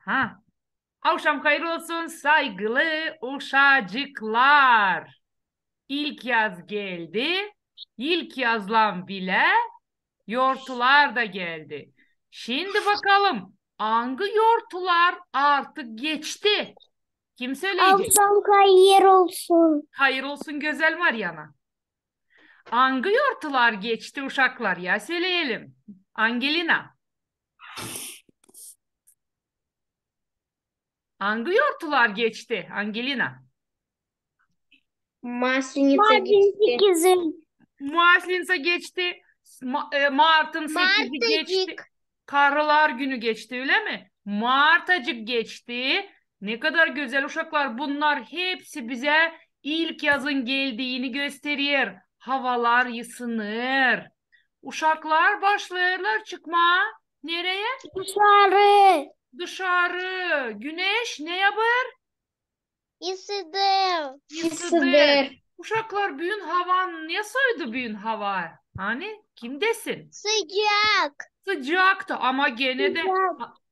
Ha. Akşam hayırlı olsun saygılı uşacıklar. İlk yaz geldi. İlk yazlan bile yortular da geldi. Şimdi bakalım hangi yortular artık geçti? Kim söyleyecek? Akşam hayır olsun. Hayır olsun güzel Mariana. Hangi yortular geçti uşaklar ya söyleyelim. Angelina. Hangi yortular geçti Angelina? Maslenitsa Mardin geçti. 8'i. Muaslinsa geçti. Mart'ın 8'i geçti. Martıcık. Karılar günü geçti öyle mi? Martacık geçti. Ne kadar güzel uşaklar. Bunlar hepsi bize ilk yazın geldiğini gösteriyor. Havalar ısınır. Uşaklar başlarlar çıkma. Nereye? Dışarı. Dışarı. Güneş ne yapar? Isıdır. Isıdır. Isıdır. Uşaklar bugün havan ne soydu bugün hava? Hani kimdesin? Sıcak. Sıcaktı Sıcak.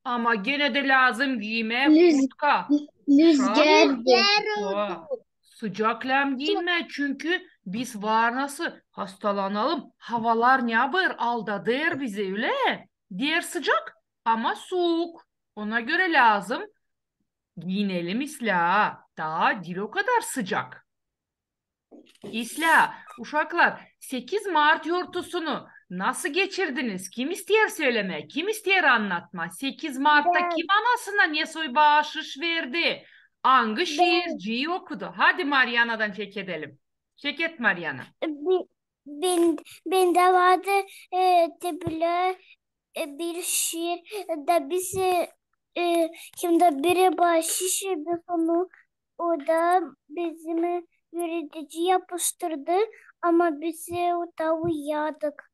ama gene de lazım giyme Rüz kurtka. Uşağım. rüzgardı. Aa, Rüzgar oldu. sıcak lem giyinme çünkü biz var nasıl hastalanalım. Havalar ne yapar? Aldadır bizi öyle. Diğer sıcak ama soğuk. Ona göre lazım giyinelim isla. Daha değil o kadar sıcak. İsla, uşaklar 8 Mart yortusunu nasıl geçirdiniz? Kim ister söyleme, kim ister anlatma? 8 Mart'ta kim Ben. anasına ne soy bahşiş verdi? Hangi Ben. şiirciyi okudu? Hadi Mariana'dan çek edelim. Çek et Mariana. Ben de vardı böyle bir şiir da bizi şimdi biri bahşiş bir konu o da bizim yönetici yapıştırdı ama bizi o da uyardık.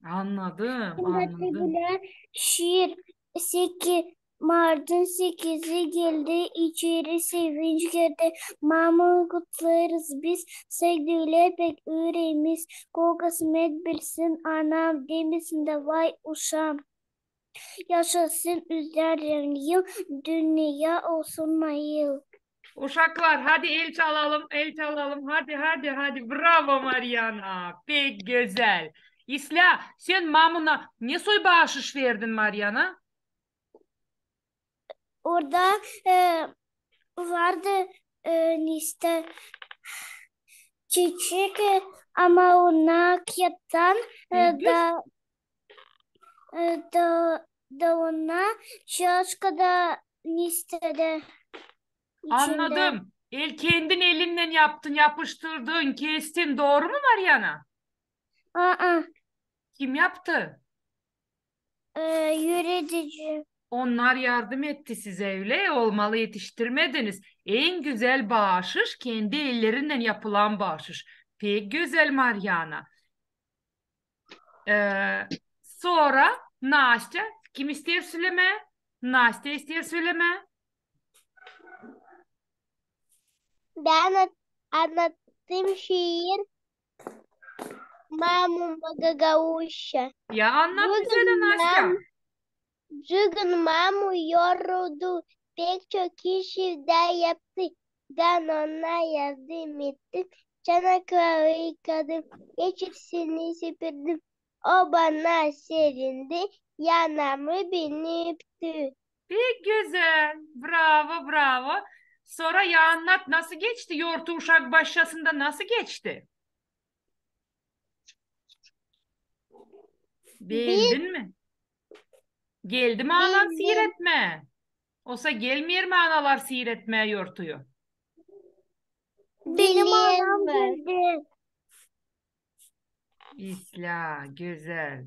Anladım, Şimdi anladım. böyle şiir 8 Mart'ın 8'i geldi içeri sevinç geldi mama kutlarız biz sevgiyle pek yüreğimiz kol kısmet bilsin anam demesin de vay uşağım. Yaşasın üzerlerin yıl, dünya olsun yıl. Uşaklar hadi el çalalım, el çalalım. Hadi, hadi, hadi. Bravo Mariana. Pek güzel. İsla, sen mamuna ne soy bahşiş verdin Mariana? Orada vardı işte çiçek ama ona kıyatan Pek güzel. da da da ona şaşka da listede içinde. Anladım. Kendin elinden yaptın, yapıştırdın, kestin. Doğru mu Mariana? Aa, Kim yaptı? yönetici. Onlar yardım etti size öyle olmalı yetiştirmediniz. En güzel bağışış kendi ellerinden yapılan bağışış. Pek güzel Mariana. Ee, sonra Nastya kim ister söyleme? Nastya ister söyleme. Ben anlattığım şiir Маму Магагауша. Ya anlat bize Bugün de Nastya. bugün mamu yoruldu. Pek çok kişi de yaptı. Ben ona yardım ettim. Çanakkale'yi yıkadım. Geçipsini süpürdüm. O bana serindi. Yanağımı beni öptü. Pek güzel. Bravo, bravo. Sonra ya anlat nasıl geçti? Yortu uşak başlasında nasıl geçti? Biz, Beğendin mi? Geldi mi anan bizim, seyretme? Olsa gelmiyor mu analar seyretmeye yortuyu? Benim dinleyen anam var. geldi. İsla, güzel.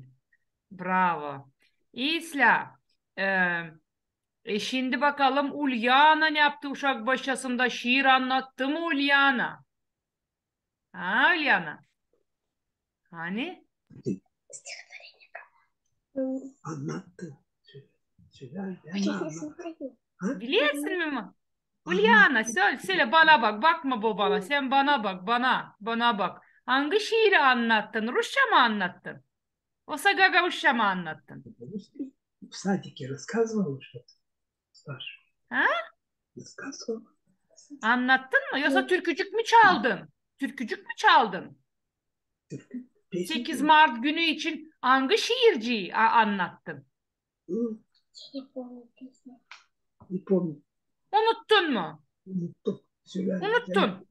Bravo. İsla, e, şimdi bakalım Ulyana ne yaptı uşak başlasında? Şiir anlattı mı Ulyana? Ha Ulyana? Hani? Anlattı. Söyle, ben anlattım. Ha? Biliyorsun mu? Ulyana Anlattı. söyle bana bak. Bakma bu bana. Sen bana bak. Bana bak. Hangi şiiri anlattın? Rusça mı anlattın? Osa Gagavuşça mı anlattın? В садике рассказывала что-то, Саша? Ha? Сказку. Anlattın mı? Yoksa türkücük mü çaldın? Türkücük mü çaldın? Türkü. 8 Mart günü için hangi şiirciyi anlattın? Не помню. Unuttun mu? Unuttum. Söyler. Unuttun.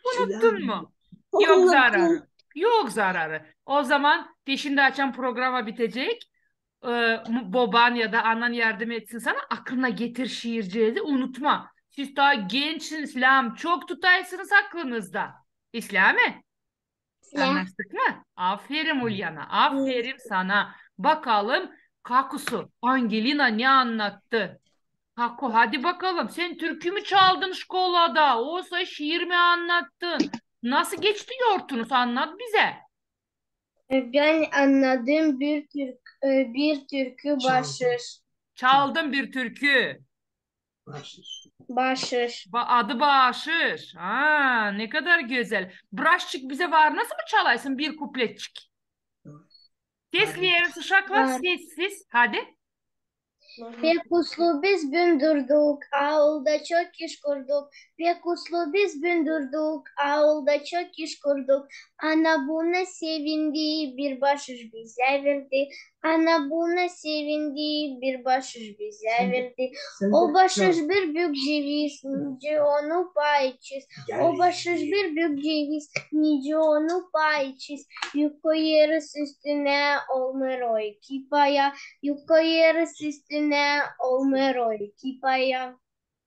Söyler. Unuttun mu? Yok zararı. Yok zararı. O zaman dişini açan programa bitecek. Baban ya da anan yardım etsin sana. Aklına getir şiirciği unutma. Siz daha gençsiniz İslam. Çok tutaysınız aklınızda. İslami. Anlaştık mı? Aferin Ulyana. Aferin sana. Bakalım Kakusu. Angelina ne anlattı? Kaku hadi bakalım. Sen türkü mü çaldın şkolada? Olsa şiir mi anlattın? Nasıl geçti yortunuz? Anlat bize. Ben anladım bir türkü başır. Çaldın bir türkü. Başır. Adı Bağışır. Ha, ne kadar güzel. Braşçık bize var. Nasıl mı çalaysın bir kupletçik? Sesleyeriz uşaklar. Var. Sessiz. Hadi. Pek uslu biz bündürdük, ağılda çok iş kurduk. Pek uslu biz bündürdük, ağılda çok iş kurduk. Ana buna sevindi, bir başış bize verdi. Ana buna sevindi, bir başış bize verdi. O başış bir büyük ceviz, nice onu payçız. O başış bir büyük ceviz, nice onu payçız. Yük koyarız üstüne, olmer o iki paya. Yük koyarız üstüne, olmer o iki paya.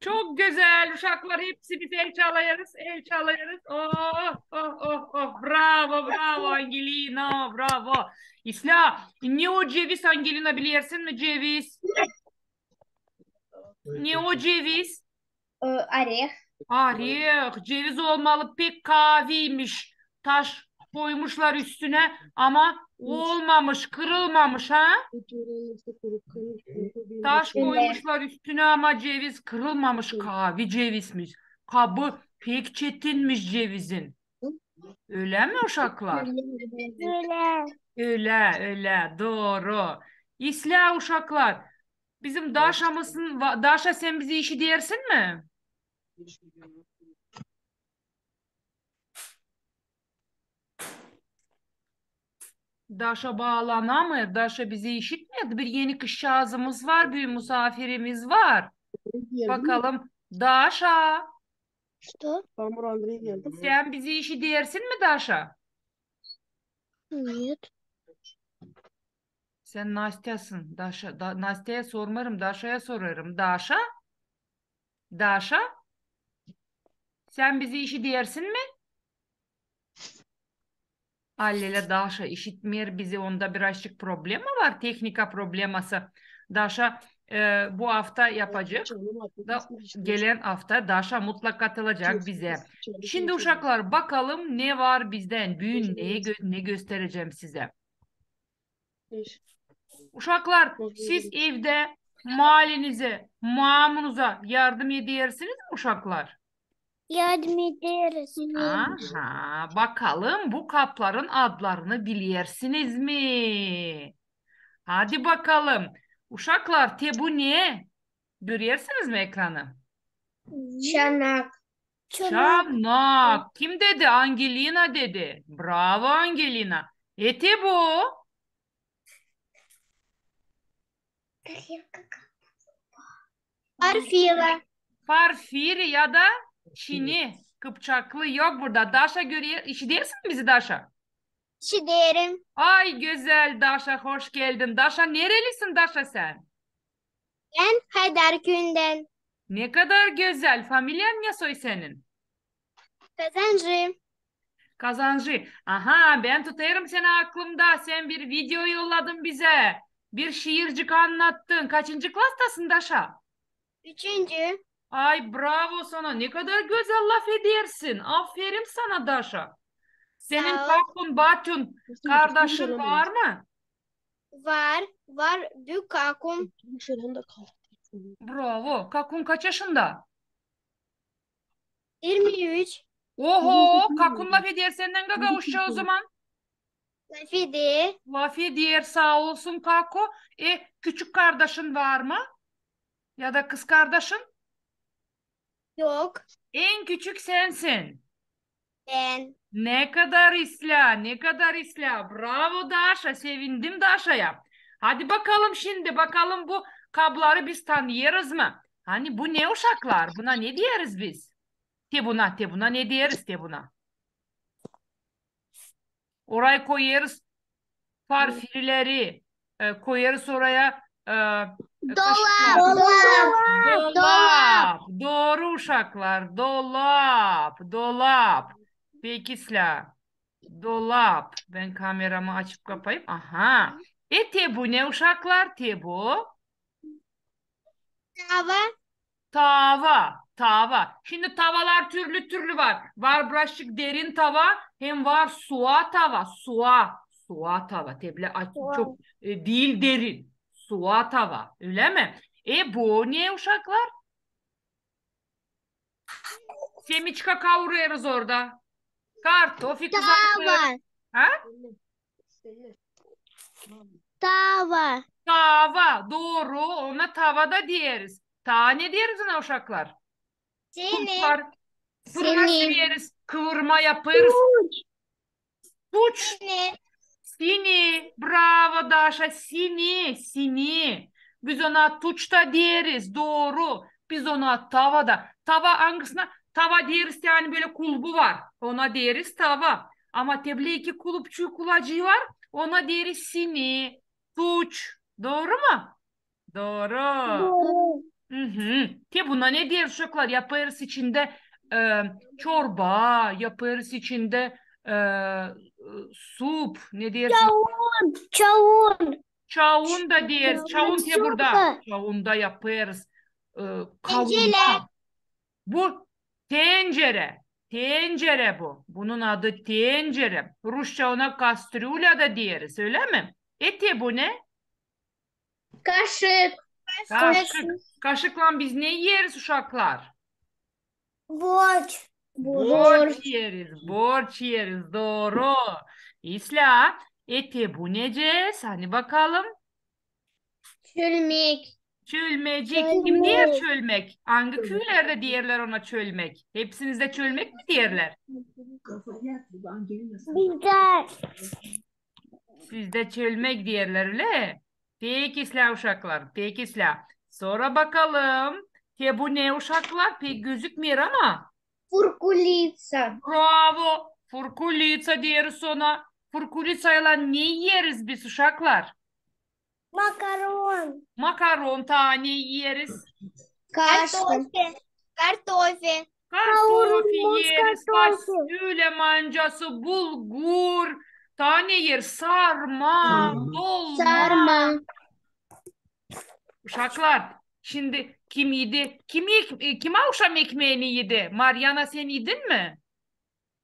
Çok güzel uşaklar. Hepsi biz el çalarız. El çalarız. Oh, oh, oh, oh. Bravo, bravo Angelina. Bravo. İsla, ne o ceviz Angelina biliyorsun mu ceviz? Ne o ceviz? Areh. Arih, ceviz olmalı pek kahveymiş. Taş koymuşlar üstüne ama olmamış, kırılmamış ha? Taş koymuşlar üstüne ama ceviz kırılmamış, kahve cevizmiş. Kabı pek çetinmiş cevizin. Öyle mi uşaklar? Öyle. Öyle, öyle, doğru. İsla uşaklar, bizim Daşa'mızın, Daşa sen bize işi dersin mi? Daşa bağlanamıyor. Daşa bizi işitmedi. Bir yeni kızcağızımız var. Bir misafirimiz var. Bakalım. Daşa. Что? Hamur Andrei geldi. Sen bizi işi dersin mi Daşa? Нет. Sen Nastya'sın. Daşa, Nastya'ya sormarım. Daşa'ya sorarım. Daşa. Daşa. Sen bizi işi dersin mi? Allele Daşa işitmiyor bizi. Onda birazcık problem mi var? Teknika probleması. Daşa bu hafta yapacak. Gelen hafta Daşa mutlak katılacak bize. Şimdi uşaklar bakalım ne var bizden. Bugün ne göstereceğim size. Uşaklar siz evde mahallenize, mamunuza yardım ediyorsunuz mu uşaklar? Yardım ederiz. Aha, bakalım bu kapların adlarını bilirsiniz mi? Hadi bakalım. Uşaklar bu ne? Görüyorsunuz mu ekranı? Çanak. Çanak. Kim dedi? Angelina dedi. Bravo Angelina. Bu. Arfila. Farfiri ya da Çini. Kıpçaklı yok burada. Daşa görüyor. İşi dersin mi bizi Daşa? Şiderim. Ay güzel Daşa hoş geldin. Daşa nerelisin Daşa sen? Ben Haydarköy'ünden. Ne kadar güzel. Familyan ne soy senin? Kazancı. Kazancı. Aha ben tutarım seni aklımda. Sen bir video yolladın bize. Bir şiircik anlattın. Kaçıncı klastasın Daşa? 3. Ay bravo sana. Ne kadar güzel laf edersin. Aferin sana Daşa. Senin Sağ ol. Kakun, Batun kardeşin var mı? Var. Büyük kakum. Bravo. Kakun kaç yaşında? 23. Oho, Kakun laf eder senden gaga uşağı o zaman. Lafide. Laf eder sağ olsun Kako. Küçük kardeşin var mı? Ya da kız kardeşin? Yok. En küçük sensin. Ben. Ne kadar isla, ne kadar isla. Bravo Daşa, sevindim Daşa'ya. Hadi bakalım şimdi, bakalım bu kabları biz tanıyoruz mı? Hani bu ne uşaklar? Buna ne diyeriz biz? Te buna ne diyeriz te buna? Oraya koyarız farfirileri, koyarız oraya kaşıklar. Dolap. Dolap. Doğru uşaklar. Dolap. Dolap. Peki Sla. Dolap. Ben kameramı açıp kapayıp. Aha. Te bu ne uşaklar? Te bu. Tava. Tava. Tava. Şimdi tavalar türlü türlü var. Var birazcık derin tava. Hem var suğa tava. Suğa. Suğa tava. Teble çok değil derin. Suğa tava. Öyle mi? Bu ne uşaklar? Semiçka kavuruyoruz orada. Kartofi kızartıyoruz. Tava. Ha? Tava. Tava. Doğru. Ona tavada diyeriz. Tane deriz ona uşaklar. Seni. Kurtlar. Fırına sürüyoruz. Kıvırma yaparız. Puç. Seni. Sini. Bravo Daşa. Sini. Sini. Biz ona tuç da diyeriz. Doğru. Biz ona tavada. Tava hangisine? Tava diyeriz yani böyle kulbu var. Ona diyeriz tava. Ama teble iki kulupçu kulacığı var. Ona diyeriz sini. Tuç. Doğru mu? Doğru. Doğru. Hı hı. Ki buna ne diyeriz çocuklar? Yaparız içinde çorba, yaparız içinde sup, ne diyeriz? Çavun. Çavun da diyeriz. Çavun te burada. Çavun. Çavun da yaparız. Tencere. Kavurma. Bu tencere. Tencere bu. Bunun adı tencere. Rusça ona kastrula da diyeriz, öyle mi? Bu ne? Kaşık. Kaşık. Kaşıkla biz ne yeriz uşaklar? Borç. Borç yeriz, borç yeriz. Doğru. İsla, bu necesi? Hani bakalım. Çölmek. Çölmecik. Kim diyor çölmek? Hangi köylerde diyorlar ona çölmek? Hepsinizde çölmek mi diyorlar? Kafayı at. Bu Angelina sana. Bizler. Sizde çölmek diyorlar öyle. Peki İsla uşaklar. Peki İsla. Sonra bakalım. Bu ne uşaklar? Pek gözükmüyor ama. Furkulitsa. Bravo. Furkulica diyoruz ona. Furkulica'yla ne yeriz biz uşaklar? Makaron. Makaron tane yeriz. Kartofe. Kartofe. Kartofi yeriz. kartofi. Fasulye mancası, bulgur. Tane yer. Sarma, dolma. Sarma. Uşaklar. Şimdi kim yedi? Kim akşam ekmeğini yedi? Mariana sen yedin mi?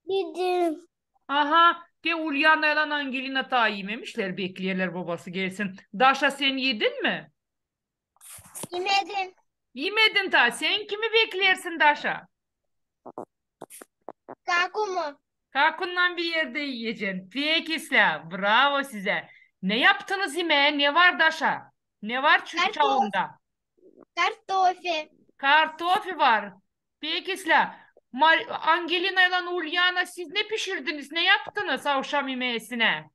Yedim. Aha. De Ulyana ile Angelina ta yememişler. Bekliyorlar babası gelsin. Daşa sen yedin mi? Yemedim. Yemedin ta. Sen kimi beklersin Daşa? Kakumu. Kalkundan bir yerde yiyeceksin. Peki İslam. Bravo size. Ne yaptınız yemeğe? Ne var Daşa? Ne var çağında? Kartofe. Kartofi var. Peki İslam. Angelina ile Ulyana siz ne pişirdiniz? Ne yaptınız akşam yemeğisine?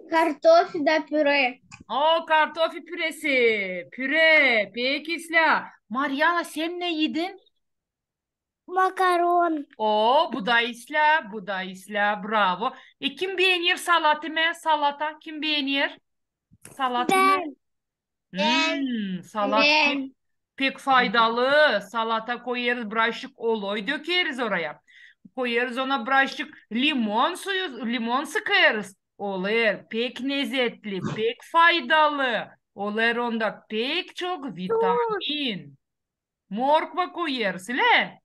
Kartofe da püre. O kartofi püresi. Püre. Peki İslam. Mariana sen ne yedin? Makaron. Bu da isla, bu da isla. Bravo. Kim beğenir salatımı? Salata kim beğenir? Salatımı. Salat Ben. pek faydalı. Salata koyarız, birazcık oloy dökeriz oraya. Koyarız ona birazcık limon suyu, limon sıkarız. Olur. Pek lezzetli, pek faydalı. Olur onda pek çok vitamin. Morkva koyarız, öyle?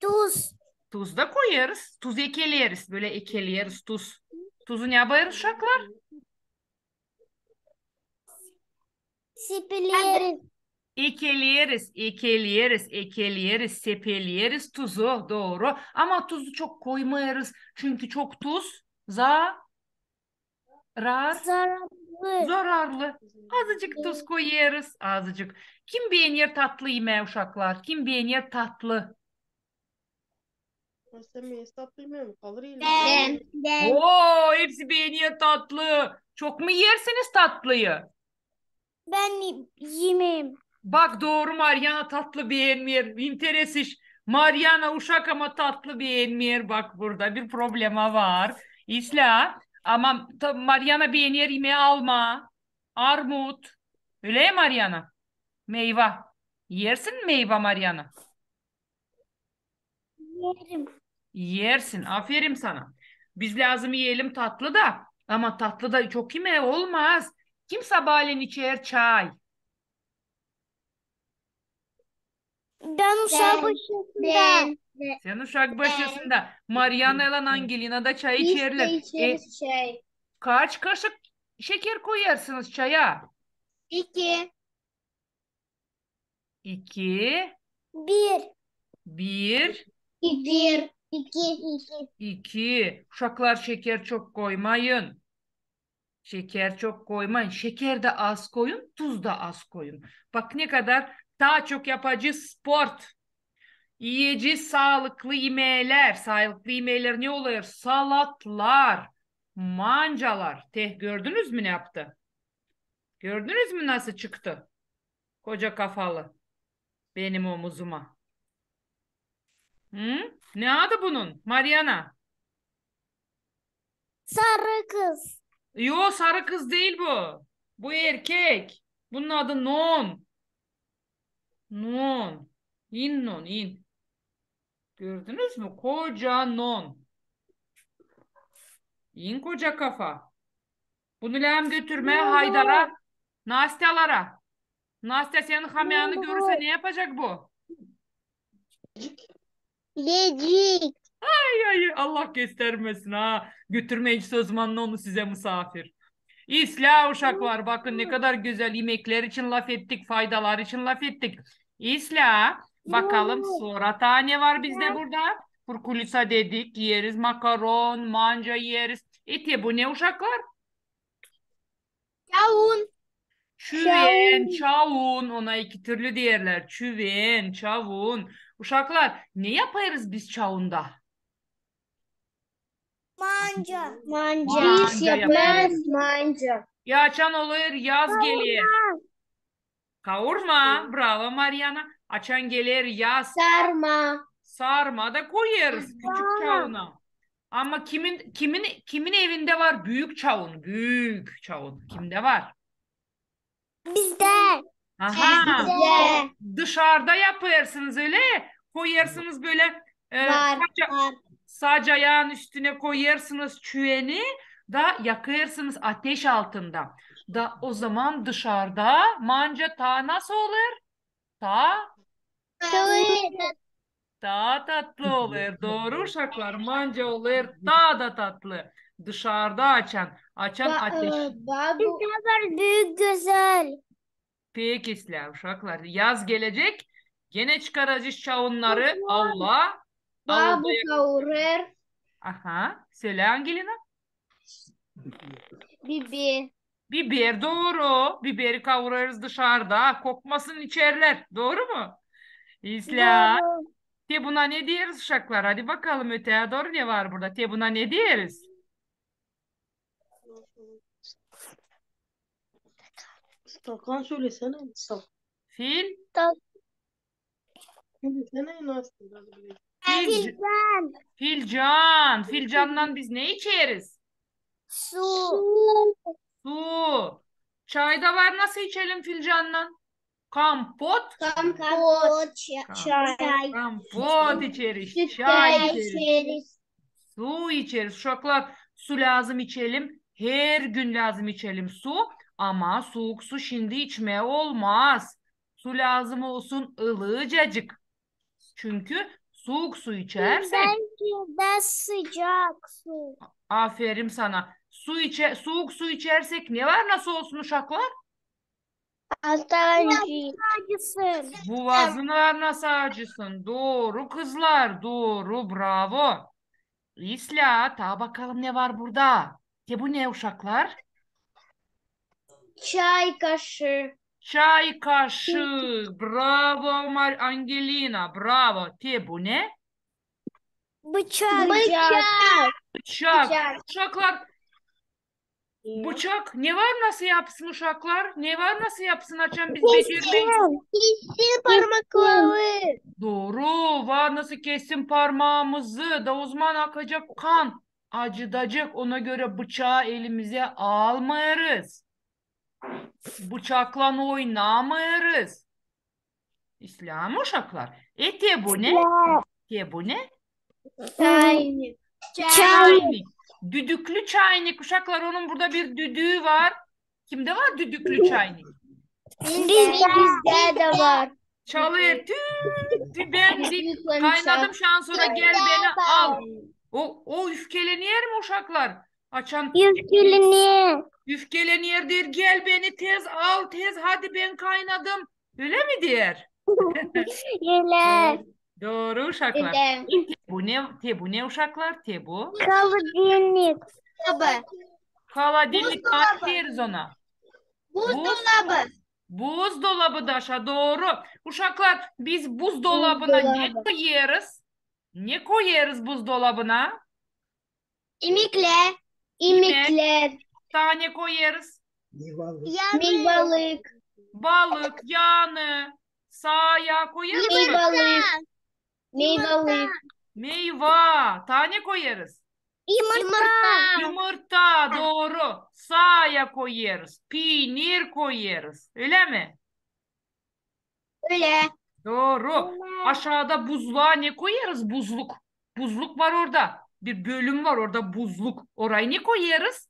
Tuz. Tuz da koyarız. Tuz ekeleriz. Böyle ekeleriz tuz. Tuzu ne yaparız uşaklar? Sipileriz. Ekeleriz, sepeleriz tuzu. Doğru. Ama tuzu çok koymayarız. Çünkü çok tuz zarar, Zararlı. zararlı. Azıcık tuz koyarız. Azıcık. Kim beğenir tatlı yemeği uşaklar? Kim beğenir tatlı? Sen mi tatlı yemiyor kalır ile. Ben. Oo, hepsi beğeniyor tatlı. Çok mu yersiniz tatlıyı? Ben yemeyim. Bak doğru, Mariana tatlı beğenmiyor. İnteres iş. Mariana uşak ama tatlı beğenmiyor. Bak burada bir problema var. İsla. Ama Mariana beğenir, yemeği alma. Armut. Öyle ya Mariana? Meyve. Yersin mi meyve Mariana? Yerim. Yersin. Aferin sana. Biz lazım yiyelim tatlı da. Ama tatlı da çok yeme olmaz. Kim sabahleyin içer çay? Ben uşağın başında. Sen uşak başısında. Mariana ile Angelina da çay Biz de içerler. içeriz çay. Kaç kaşık şeker koyarsınız çaya? 2. 2, Bir. 1, 1. 2. 2. Uşaklar şeker çok koymayın. Şeker çok koymayın. Şeker de az koyun, tuz da az koyun. Bak ne kadar daha çok yapacağız sport. Yiyeceğiz sağlıklı yemekler. Sağlıklı yemekler ne oluyor? Salatlar, mancalar. Gördünüz mü ne yaptı? Gördünüz mü nasıl çıktı? Koca kafalı. Benim omuzuma. Hı? Ne adı bunun? Mariana. Sarı kız. Yo, sarı kız değil bu. Bu erkek. Bunun adı Non. Non. İn Non, in. Gördünüz mü? Koca Non. İn koca kafa. Bunu lağım götürme Haydar'a. Nastyalara. Nastya senin hamyanı görürse ne yapacak bu? Yiyecek. Ay ay, Allah göstermesin ha. Götürmeyin sözmanla onu size misafir. İsla uşaklar, bakın ne kadar güzel yemekler için laf ettik, faydalar için laf ettik. İsla bakalım sonra tane var bizde burada. Furkulisa dedik, yeriz makaron, manca yeriz. Eti bu ne uşaklar? Kavun. Çüven, çavun, ona iki türlü diyorlar. Çüven, çavun. Uşaklar ne yaparız biz çavunda? Manca. Manca. Manca Biz yaparız. yaparız manca. Yağçan oluyor, yaz geliyor. Kavurma, bravo Mariana. Açan gelir yaz. Sarma. Sarma da koyarız küçük çavuna. Ama kimin evinde var büyük çavun? Büyük çavun. Kimde var? Bizde. Aha. Bizde. Dışarıda yaparsınız öyle. Koyarsınız böyle Var. sac ayağın üstüne koyarsınız çüveni da yakarsınız ateş altında. Da o zaman dışarıda manca ta nasıl olur? Ta daha tatlı olur. Doğru uşaklar. Manca olur. Daha da tatlı. Dışarıda açan ateş. Babu. Bizde büyük güzel. Peki isler uşaklar. Yaz gelecek. Gene çıkaracağız çavunları. Allah. Babu kavurur. Aha. Söyle Angelina. Bibi. Biber doğru. Biberi kavururuz dışarıda. Kokmasın içerler. Doğru mu? İsla. Doğru. Te buna ne diyoruz uşaklar? Hadi bakalım öteye doğru ne var burada? Te buna ne diyoruz? Stakan söylesene. Fil. Söylesene nasıl? Fil. Filden. Filcan. Filcandan biz ne içeriz? Su. Su. Çay da var. Nasıl içelim filcandan? Kampot. Kampot. Çay. Kampot içeriz. Süt Çay de içeriz. içeriz. Su içeriz. Uşaklar su lazım içelim. Her gün lazım içelim su. Ama soğuk su şimdi içmeye olmaz. Su lazım olsun ılıcacık. Çünkü soğuk su içersek, Ben sıcak su. aferin sana. Soğuk su içersek ne var nasıl olsun uşaklar? Acısın. Boğazın var nasıl acısın? Doğru kızlar. Doğru. Bravo. İsla. Ta bakalım ne var burada? Bu ne uşaklar? Çay kaşığı. Çay kaşığı. Bravo Angelina. Bravo. Bu ne? Bıçak. Bıçak. Bıçak. Uşaklar, bıçak ne var nasıl yapsın uşaklar? Ne var nasıl yapsın açan biz becermeyiz. Kesin parmakları. Doğru. Var nasıl kessin parmağımızı da uzman akacak kan. Acıdacak. Ona göre bıçağı elimize almayarız. Bıçakla oynamayarız. İslam uşaklar. Bu ne? Bu ne? Çaynik. Çaynik. Düdüklü çaynik. Uşaklar onun burada bir düdüğü var. Kimde var düdüklü çaynik? Bizde de var. Çalır. Kaynadım şu an sonra gel beni al. O üfkeleniyor mu uşaklar? Açan Yüzgülünü. üfkeleniyor der gel beni tez al tez hadi ben kaynadım. Öyle mi der? Yeler. Doğru uşaklar. Bizde. Bu ne uşaklar? Bu. Kalıcılık. Kaladillik deriz ona. Buzdolabı. Buzdolabı daşa doğru. Uşaklar biz buzdolabına ne Buzdolabı. koyarız? Ne koyarız buzdolabına? İmikler. Tane koyarız. Meyvelik. Balık, yağını, sağa koyarız mı? Meyvelik. Meyve. Tane koyarız. Yumurta. Yumurta doğru. Sağa koyarız. Peynir koyarız. Öyle mi? Öyle. Doğru. Aşağıda buzluğa ne koyarız? Buzluk. Buzluk var orada. Bir bölüm var orada buzluk. Orayı ne koyarız?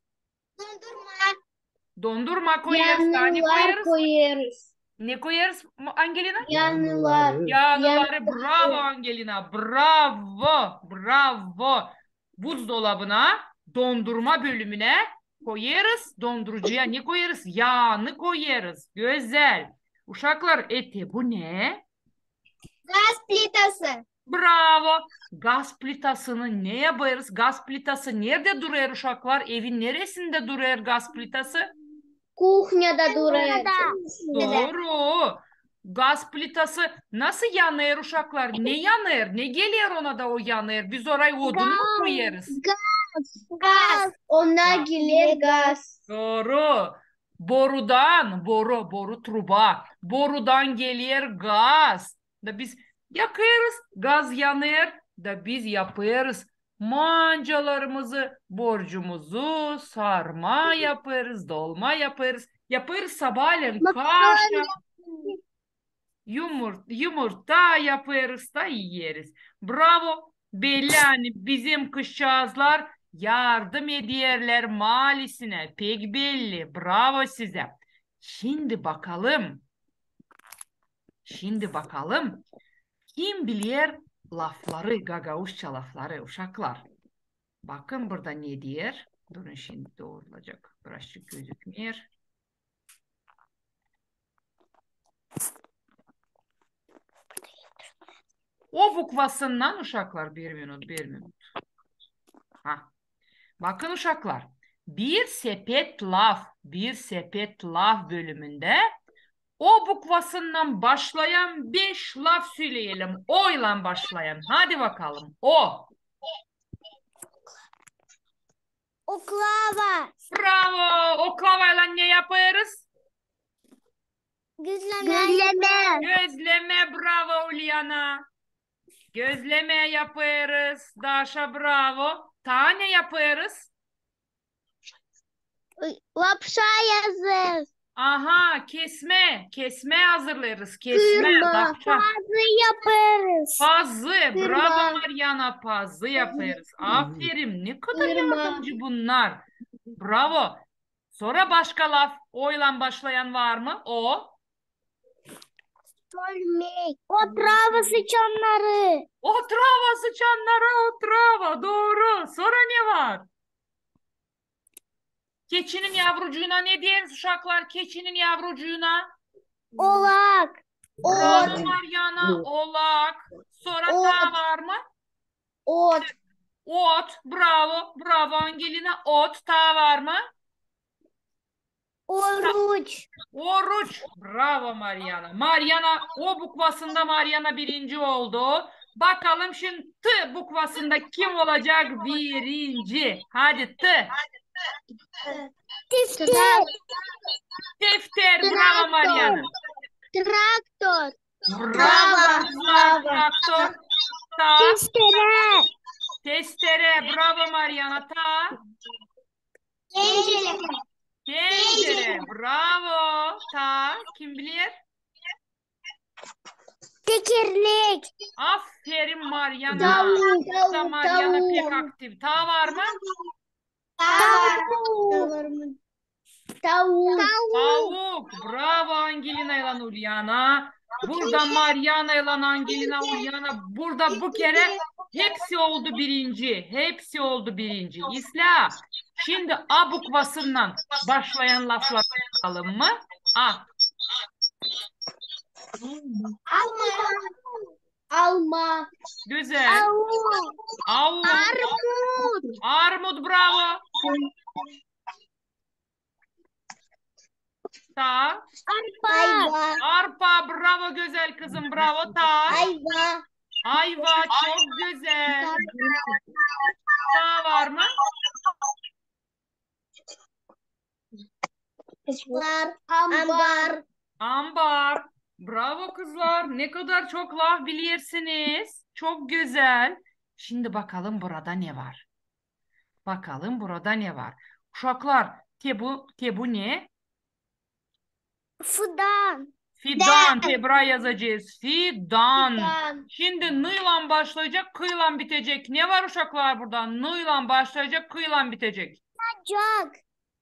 Dondurma koyarız. Tane Yanılar koyarız. koyarız. Ne koyarız Angelina? Yanılar. Yağlıları bravo Angelina. Bravo. Bravo. Buzdolabına dondurma bölümüne koyarız. Dondurucuya ne koyarız? Yağını koyarız. Güzel. Uşaklar bu ne? Gaz plitası. Bravo. Gaz plitasını ne yaparız? Gaz plitası nerede durar uşaklar? Evin neresinde durar gaz plitası? Kuhnyada durar. Doğru. Gaz plitası nasıl yanır uşaklar? Ne yanır? Ne geliyor ona da o yanır? Biz oraya odun mu koyarız? Gaz. Ona gelir gaz. Doğru. Borudan, boru truba. Borudan gelir gaz. Da biz yakarız. Gaz yanır da biz yaparız. Mancalarımızı, borcumuzu sarma yaparız, dolma yaparız. Yaparız sabahleyin kaşa, yumurta yaparız da yeriz. Bravo. Belli hani bizim kızcağızlar yardım ediyorlar malisine. Pek belli. Bravo size. Şimdi bakalım. Kim bilir lafları, gagavuşça lafları uşaklar. Bakın burada ne diyor. Durun şimdi doğrulacak. Birazcık gözükmüyor. O vukvasından uşaklar bir minut. Ha. Bakın uşaklar. Bir sepet laf bölümünde o bukvasından başlayan 5 laf söyleyelim. O ile başlayan. Hadi bakalım. O. Oklava. Bravo. Oklavayla ne yaparız? Gözleme. Gözleme. Bravo Ulyana. Gözleme yaparız. Daşa bravo. Tane yaparız. Lapşa yazır. Aha kesme hazırlarız. Kesme. Lapça. Pazı yaparız. Pazı. Kırma. Bravo Mariana pazı yaparız. Aferin. Ne kadar Kırma. yardımcı bunlar. Bravo. Sonra başka laf. O ile başlayan var mı? O. Otrava sıçanları. Otrava sıçanlara otrava. Doğru. Sonra ne var? Keçinin yavrucuğuna ne deriz uşaklar? Keçinin yavrucuğuna. Olak. Bravo Mariana. Olak. Sonra ta var mı? Ot. Ot. Bravo. Bravo Angelina. Ot. Ta var mı? Oruç. Oruç. Oruç. Bravo Mariana. Mariana o bukvasında Mariana birinci oldu. Bakalım şimdi T bukvasında kim olacak birinci? Hadi T. Defter. Defter. Bravo Mariana. Traktör. Bravo kızlar. Traktör. Ta. Testere. Testere. Bravo Mariana. Ta. Tencere. Tencere. Bravo. Ta. Kim bilir? Tekerlek. Aferin Mariana. Tavuk, Da Mariana tavuk. pek aktif. Ta var mı? Tavuk. Tavuk. Tavuk. Bravo Angelina ile Ulyana. Burada Mariana ile Angelina Ulyana. Burada bu kere hepsi oldu birinci. Hepsi oldu birinci. İsla. Şimdi A bukvasından başlayan laflar alalım mı? A. Alma. Güzel. Avuk. Armut. Armut bravo. Ta. Ayva. Arpa bravo güzel kızım bravo ta. Ayva. Ayva çok güzel. Ta var mı? Ambar. Ambar. Bravo kızlar. Ne kadar çok laf bilirsiniz. Çok güzel. Şimdi bakalım burada ne var? Bakalım burada ne var? Uşaklar, tebu ne? Fidan. Fidan. Tebra yazacağız. Fidan. Fidan. Şimdi n ile başlayacak, k ile bitecek. Ne var uşaklar burada? N ile başlayacak, k ile bitecek. Cak.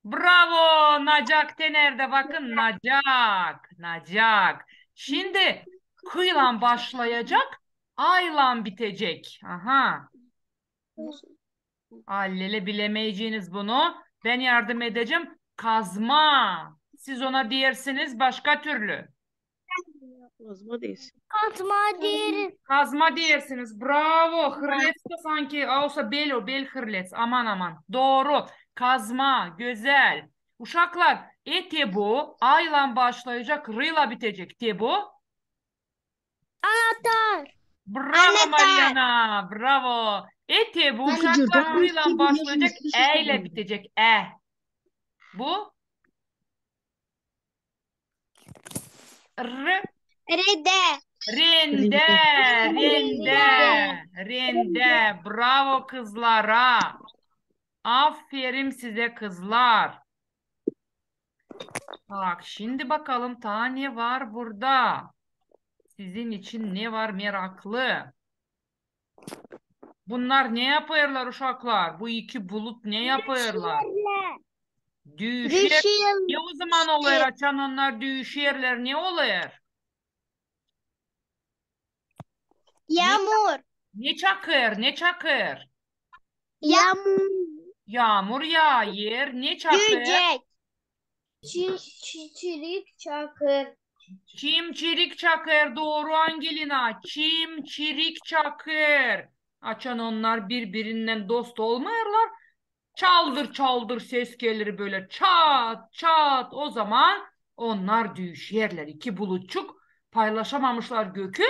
Bravo. Nacak de nerede? Bakın nacak. Nacak. Şimdi k ile başlayacak, a ile bitecek. Aha. Allele bilemeyeceğiniz bunu. Ben yardım edeceğim. Kazma. Siz ona diyersiniz başka türlü. Kazma değilsin. Katma değil. Kazma diyersiniz. Bravo. Hırlets de sanki olsa bel hırlets. Aman aman. Doğru. Kazma. Güzel. Uşaklar. Tebu. A ile başlayacak. R ile bitecek. Tebu. Anahtar. Bravo Mariana. Bravo. Tebu. Uşaklar R ile başlayacak. E ile bitecek. E. Bu. R. Rede. Rende, rende. Bravo kızlara. Aferin size kızlar. Bak şimdi bakalım daha ne var burada? Sizin için ne var meraklı? Bunlar ne yapıyorlar uşaklar? Bu iki bulut ne yapıyorlar? Düşer. Ne o zaman oluyor açan onlar düşerler ne oluyor? Yağmur. Ne çakır, ne çakır? Yağmur. Yağmur yağıyor. Ne çakır? Çiçilik çakır. Çimçirik çakır. Doğru Angelina. Çimçirik çakır. Açan onlar birbirinden dost olmuyorlar. Çaldır çaldır ses gelir böyle çat çat. O zaman onlar düşerler. İki bulutçuk paylaşamamışlar gökü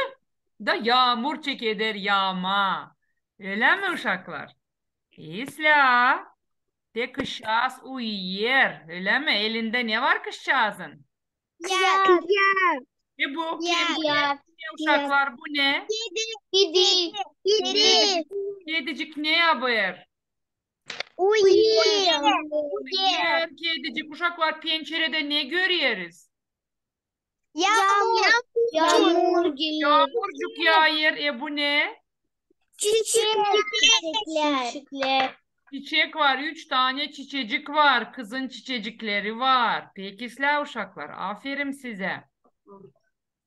da yağmur çekeder yağma. Öyle mi uşaklar? İsla. De kışağız uyuyor. Öyle mi? Elinde ne var kışağızın? Yağ. Bu Ya. kim? Ne uşaklar bu ne? Kedi. Kedi. Kedicik ne yapıyor? Uyuyor. Uyuyor kedicik. Uşaklar pencerede ne görüyoruz? Yağmur. Yağmur gelir. Yağmurcuk yağıyor. Bu ne? Çiçekler. Çiçek var. 3 tane çiçecik var. Kızın çiçecikleri var. Peki silah uşaklar. Aferin size.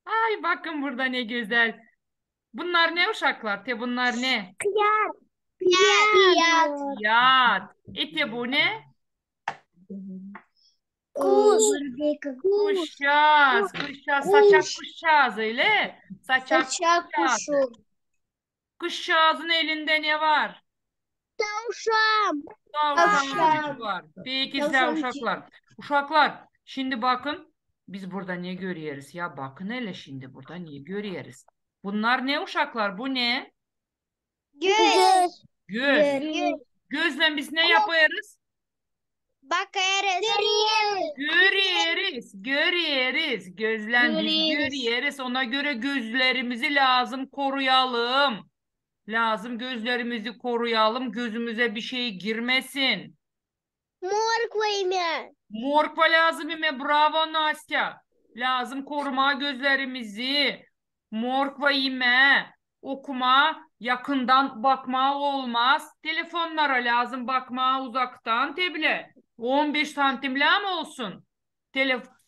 Ay bakın burada ne güzel. Bunlar ne uşaklar? Bunlar ne? Fiyat. Yat. Bu ne? Kuş. Kuşağız. Kuşağız. Saçak kuşağız öyle. Saçak Saçak kuşağız. kuşu. Kuşağızın elinde ne var? Tavşan. Tavşancık var. Peki size Tavşancık. uşaklar. Uşaklar Şimdi bakın biz burada ne görüyoruz ya? Bakın hele şimdi burada ne görüyoruz? Bunlar ne uşaklar? Bu ne? Göz. Göz. Göz. Gözle biz ne yapıyoruz? Bakarız. Görüyoruz. Görüyoruz. Gözle biz görüyoruz. Ona göre gözlerimizi lazım koruyalım. Lazım gözlerimizi koruyalım. Gözümüze bir şey girmesin. Mor koyma. Morkva lazım ime. Bravo Nastya. Lazım koruma gözlerimizi. Morkva ime. Okuma, yakından bakma olmaz. Telefonlara lazım bakma uzaktan teble. 15 santimle mi olsun?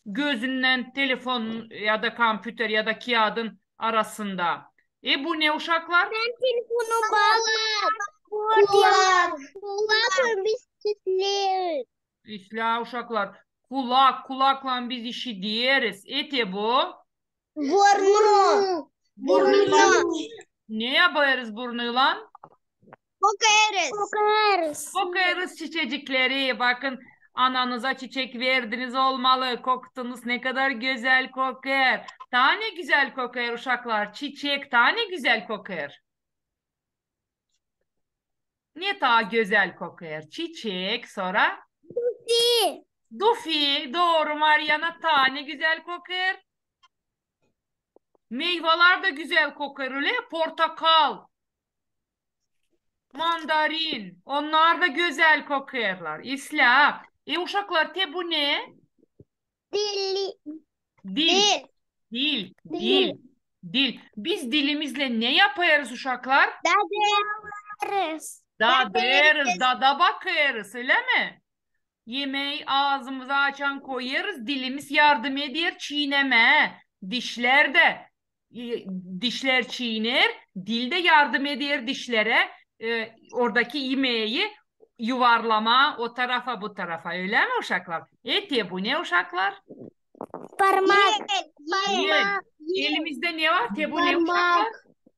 Gözünden telefon ya da kompüter ya da kağıdın arasında. Bu ne uşaklar? Telefonu bağla. Kulak. Kulak biz çiftliyoruz. İşte uşaklar. Kulakla biz işi diyeriz. Ete bu. Burnu. Burnuyla ne yaparız burnuyla? Kokarız. Kokarız çiçecikleri. Bakın ananıza çiçek verdiniz olmalı. Koktunuz ne kadar güzel kokar. Tane güzel kokar uşaklar. Çiçek tane güzel kokar. Ne daha güzel kokar? Çiçek sonra dufi. Doğru Mariana tane güzel kokar. Meyveler de güzel kokar öyle. Portakal, mandarin. Onlar da güzel kokarlar. İsla. Uşaklar te bu ne? Dili. Dil. Dil. Dil. Dil. Biz dilimizle ne yaparız uşaklar? Dadarız. Dadarız, dada bakarız öyle mi? Yemeği ağzımıza açan koyarız. Dilimiz yardım eder çiğneme. Dişler çiğner. Dil de yardım eder dişlere. Oradaki yemeği yuvarlama o tarafa bu tarafa öyle mi uşaklar? Bu ne uşaklar? Parmak. Yel. Elimizde ne var? Bu ne uşaklar?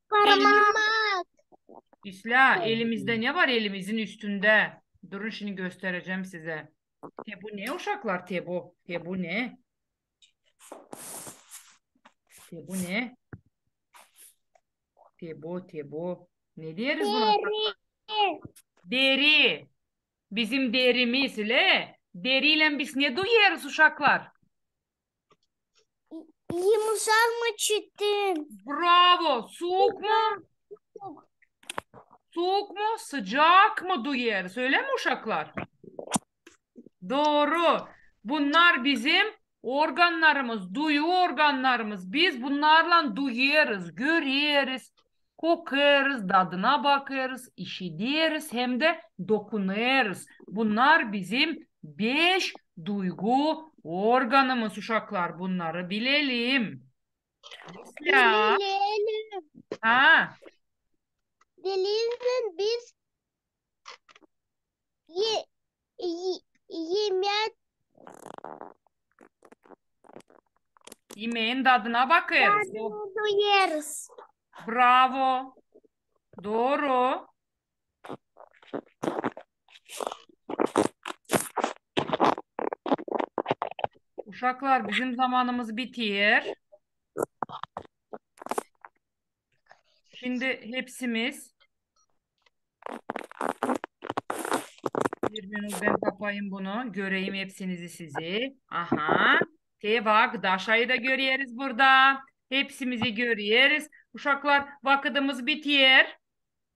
Parmak. İsla elimizde ne var elimizin üstünde? Durun şimdi göstereceğim size. Bu ne uşaklar? Bu ne? Bu ne? Bu. Ne deriz buna? Deri. Bizim derimiz ile. Deriyle biz ne duyuyoruz uşaklar? Yumuşak mı çitin? Bravo. Soğuk mu? Soğuk mu? Sıcak mı duyuyoruz? Öyle mi uşaklar? Doğru. Bunlar bizim organlarımız, duyu organlarımız. Biz bunlarla duyuyoruz, görüyoruz, kokuyoruz, tadına bakıyoruz, işitiyoruz hem de dokunuyoruz. Bunlar bizim 5 duygu organımız uşaklar. Bunları bilelim. Ya. Dileyelim. Ha. Dileyelim biz yemek Yemeğin tadına bakıyoruz. duyarız. Bravo. Doğru. Uşaklar bizim zamanımız bitiyor. Şimdi hepsimiz bir minut ben kapayım bunu. Göreyim hepsinizi sizi. Aha. Bak Daşa'yı da görüyoruz burada. Hepsimizi görüyoruz. Uşaklar vakitimiz bitiyor.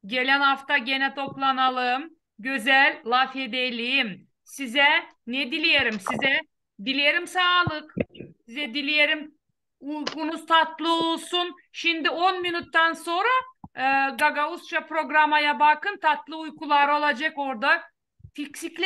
Gelen hafta gene toplanalım. Güzel laf edelim. Size ne dilerim size? Dilerim sağlık. Size dilerim uykunuz tatlı olsun. Şimdi 10 minuttan sonra Gagavuzça programaya bakın. Tatlı uykular olacak orada. Fiksikler